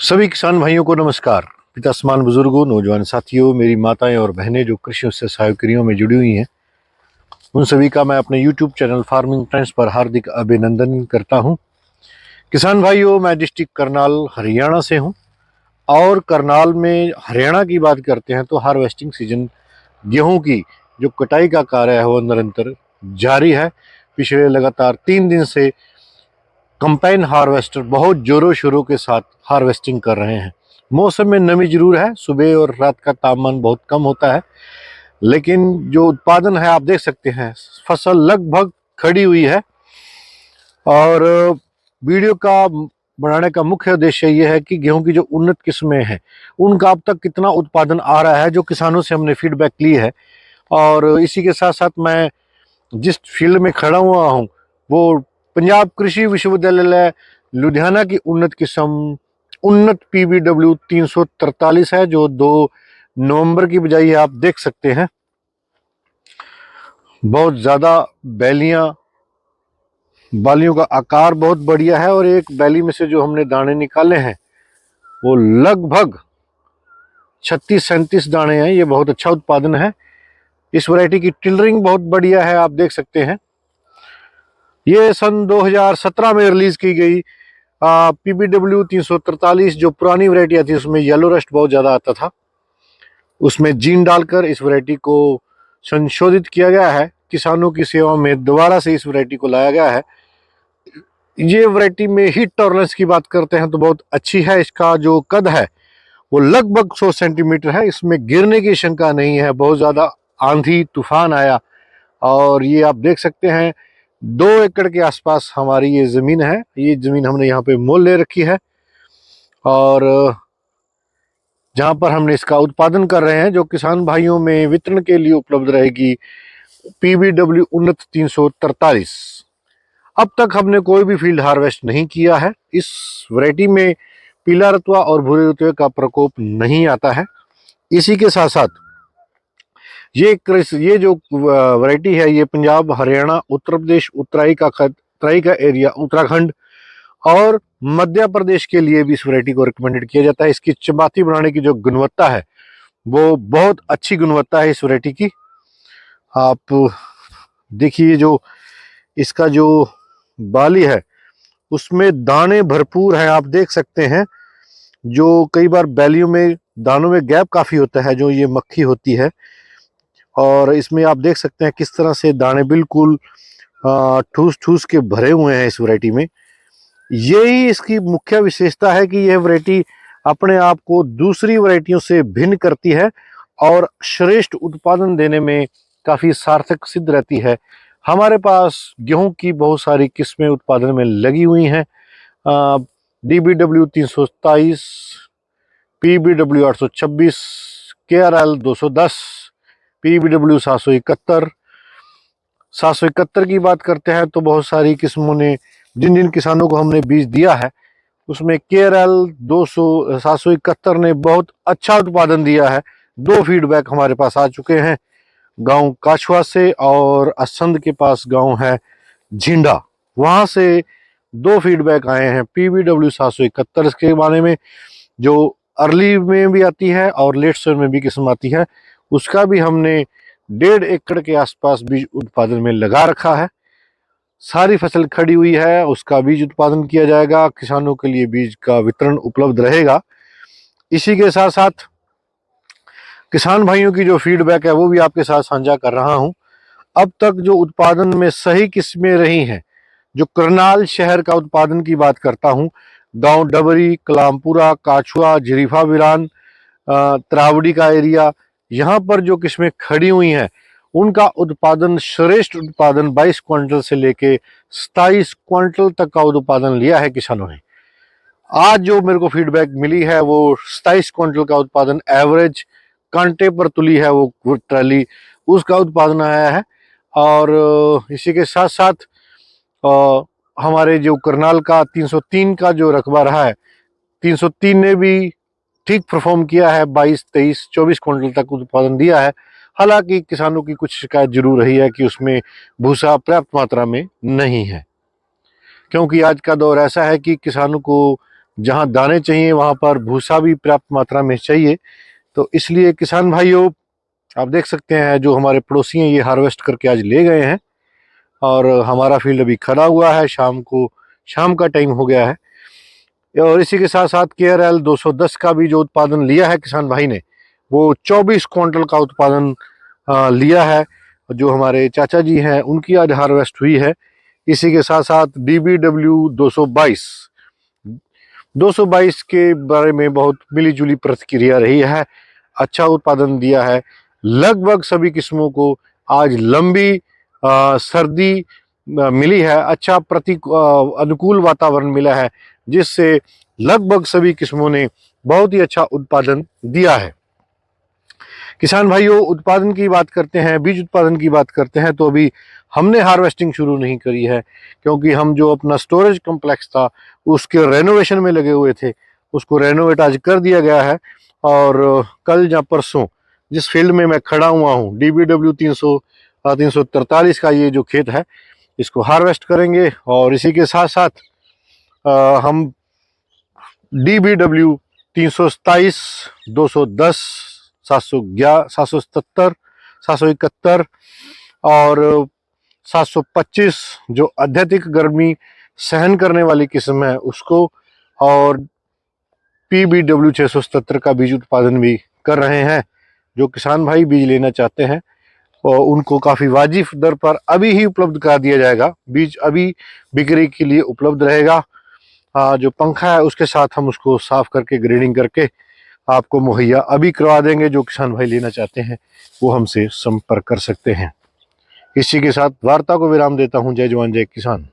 सभी किसान भाइयों को नमस्कार। पिता समान बुजुर्गों, नौजवान साथियों, मेरी माताएं और बहनें जो कृषि से सहयोगियों में जुड़ी हुई हैं, उन सभी का मैं अपने YouTube चैनल फार्मिंग ट्रेंड्स पर हार्दिक अभिनंदन करता हूं। किसान भाइयों, मैं डिस्ट्रिक्ट करनाल हरियाणा से हूं और करनाल में हरियाणा की बात करते हैं तो हार्वेस्टिंग सीजन गेहूं की जो कटाई का कार्य है वो निरंतर जारी है। पिछले लगातार 3 दिन से कंबाइन हार्वेस्टर बहुत जोरों शोरों के साथ हार्वेस्टिंग कर रहे हैं। मौसम में नमी जरूर है, सुबह और रात का तापमान बहुत कम होता है, लेकिन जो उत्पादन है आप देख सकते हैं, फसल लगभग खड़ी हुई है। और वीडियो का बनाने का मुख्य उद्देश्य ये है कि गेहूं की जो उन्नत किस्में हैं उनका अब तक कितना उत्पादन आ रहा है, जो किसानों से हमने फीडबैक ली है। और इसी के साथ साथ मैं जिस फील्ड में खड़ा हुआ हूँ वो पंजाब कृषि विश्वविद्यालय लुधियाना की उन्नत किस्म उन्नत PBW 343 है, जो 2 नवंबर की बजाई है। आप देख सकते हैं बहुत ज़्यादा बालियों का आकार बहुत बढ़िया है और एक बैली में से जो हमने दाने निकाले हैं वो लगभग 36-37 दाने हैं। ये बहुत अच्छा उत्पादन है। इस वैरायटी की टिलरिंग बहुत बढ़िया है, आप देख सकते हैं। ये सन 2017 में रिलीज की गई PBW 343 जो पुरानी वैरायटी आती है उसमें येलो रस्ट बहुत ज़्यादा आता था। उसमें जीन डालकर इस वैरायटी को संशोधित किया गया है। किसानों की सेवा में दोबारा से इस वैरायटी को लाया गया है। ये वैरायटी में हीट टॉलरेंस की बात करते हैं तो बहुत अच्छी है। इसका जो कद है वो लगभग 100 सेंटीमीटर है। इसमें गिरने की शंका नहीं है। बहुत ज़्यादा आंधी तूफान आया और ये आप देख सकते हैं 2 एकड़ के आसपास हमारी ये ज़मीन है। ये ज़मीन हमने यहाँ पे मोल ले रखी है और जहाँ पर हमने इसका उत्पादन कर रहे हैं, जो किसान भाइयों में वितरण के लिए उपलब्ध रहेगी PBW उन्नत 343। अब तक हमने कोई भी फील्ड हार्वेस्ट नहीं किया है। इस वैरायटी में पीला रतुआ और भूरे रतुए का प्रकोप नहीं आता है। इसी के साथ साथ ये जो वैरायटी है ये पंजाब, हरियाणा, उत्तर प्रदेश, तराई का एरिया, उत्तराखंड और मध्य प्रदेश के लिए भी इस वैरायटी को रिकमेंडेड किया जाता है। इसकी चपाती बनाने की जो गुणवत्ता है वो बहुत अच्छी गुणवत्ता है इस वैरायटी की। आप देखिए जो इसका जो बाली है उसमें दाने भरपूर हैं, आप देख सकते हैं। जो कई बार बैलियों में दानों में गैप काफ़ी होता है, जो ये मक्खी होती है, और इसमें आप देख सकते हैं किस तरह से दाने बिल्कुल ठूस ठूस के भरे हुए हैं इस वैरायटी में। यही इसकी मुख्य विशेषता है कि यह वैरायटी अपने आप को दूसरी वैरायटियों से भिन्न करती है और श्रेष्ठ उत्पादन देने में काफ़ी सार्थक सिद्ध रहती है। हमारे पास गेहूं की बहुत सारी किस्में उत्पादन में लगी हुई हैं। DBW 327, PBW 826, KRL 210, PBW 771 की बात करते हैं तो बहुत सारी किस्मों ने जिन जिन किसानों को हमने बीज दिया है उसमें KRL 771 ने बहुत अच्छा उत्पादन दिया है। 2 फीडबैक हमारे पास आ चुके हैं, गांव काछवा से और असंध के पास गांव है झिंडा, वहां से 2 फीडबैक आए हैं PBW 771 के बारे में, जो अर्ली में भी आती है और लेट सोर में भी किस्म आती है। उसका भी हमने 1.5 एकड़ के आसपास बीज उत्पादन में लगा रखा है। सारी फसल खड़ी हुई है, उसका बीज उत्पादन किया जाएगा, किसानों के लिए बीज का वितरण उपलब्ध रहेगा। इसी के साथ साथ किसान भाइयों की जो फीडबैक है वो भी आपके साथ साझा कर रहा हूं। अब तक जो उत्पादन में सही किस्में रही हैं, जो करनाल शहर का उत्पादन की बात करता हूं, गांव डबरी, कलामपुरा, काछुआ, झरीफा विरान, त्रावड़ी का एरिया, यहाँ पर जो किस्में खड़ी हुई हैं उनका उत्पादन, श्रेष्ठ उत्पादन 22 क्विंटल से लेके 27 क्विंटल तक का उत्पादन लिया है किसानों ने। आज जो मेरे को फीडबैक मिली है वो 27 क्विंटल का उत्पादन एवरेज कांटे पर तुली है वो ट्राली, उसका उत्पादन आया है। और इसी के साथ साथ हमारे जो करनाल का 303 का जो रकबा रहा है, 303 ने भी ठीक परफॉर्म किया है, 22, 23, 24 क्विंटल तक उत्पादन दिया है। हालांकि किसानों की कुछ शिकायत जरूर रही है कि उसमें भूसा पर्याप्त मात्रा में नहीं है, क्योंकि आज का दौर ऐसा है कि किसानों को जहां दाने चाहिए वहां पर भूसा भी पर्याप्त मात्रा में चाहिए। तो इसलिए किसान भाइयों, आप देख सकते हैं जो हमारे पड़ोसी हैं ये हार्वेस्ट करके आज ले गए हैं और हमारा फील्ड अभी खड़ा हुआ है। शाम का टाइम हो गया है। और इसी के साथ साथ KRL 210 का भी जो उत्पादन लिया है किसान भाई ने, वो 24 क्विंटल का उत्पादन लिया है। जो हमारे चाचा जी हैं उनकी आज हार्वेस्ट हुई है। इसी के साथ साथ DBW 222 के बारे में बहुत मिलीजुली प्रतिक्रिया रही है। अच्छा उत्पादन दिया है। लगभग सभी किस्मों को आज लंबी सर्दी मिली है। अच्छा अनुकूल वातावरण मिला है, जिससे लगभग सभी किस्मों ने बहुत ही अच्छा उत्पादन दिया है। किसान भाइयों, उत्पादन की बात करते हैं, बीज उत्पादन की बात करते हैं, तो अभी हमने हार्वेस्टिंग शुरू नहीं करी है, क्योंकि हम जो अपना स्टोरेज कॉम्प्लेक्स था उसके रेनोवेशन में लगे हुए थे। उसको रेनोवेट आज कर दिया गया है और कल या परसों जिस फील्ड में मैं खड़ा हुआ हूँ, DBW 343 का ये जो खेत है, इसको हार्वेस्ट करेंगे। और इसी के साथ साथ हम DBW 327, 210, 711, 777, 771 और 725 जो अत्यधिक गर्मी सहन करने वाली किस्म है उसको, और PBW 677 का बीज उत्पादन भी कर रहे हैं। जो किसान भाई बीज लेना चाहते हैं और उनको काफ़ी वाजिब दर पर अभी ही उपलब्ध करा दिया जाएगा। बीज अभी बिक्री के लिए उपलब्ध रहेगा। जो पंखा है उसके साथ हम उसको साफ करके ग्रेडिंग करके आपको मुहैया अभी करवा देंगे। जो किसान भाई लेना चाहते हैं वो हमसे संपर्क कर सकते हैं। इसी के साथ वार्ता को विराम देता हूं। जय जवान जय किसान।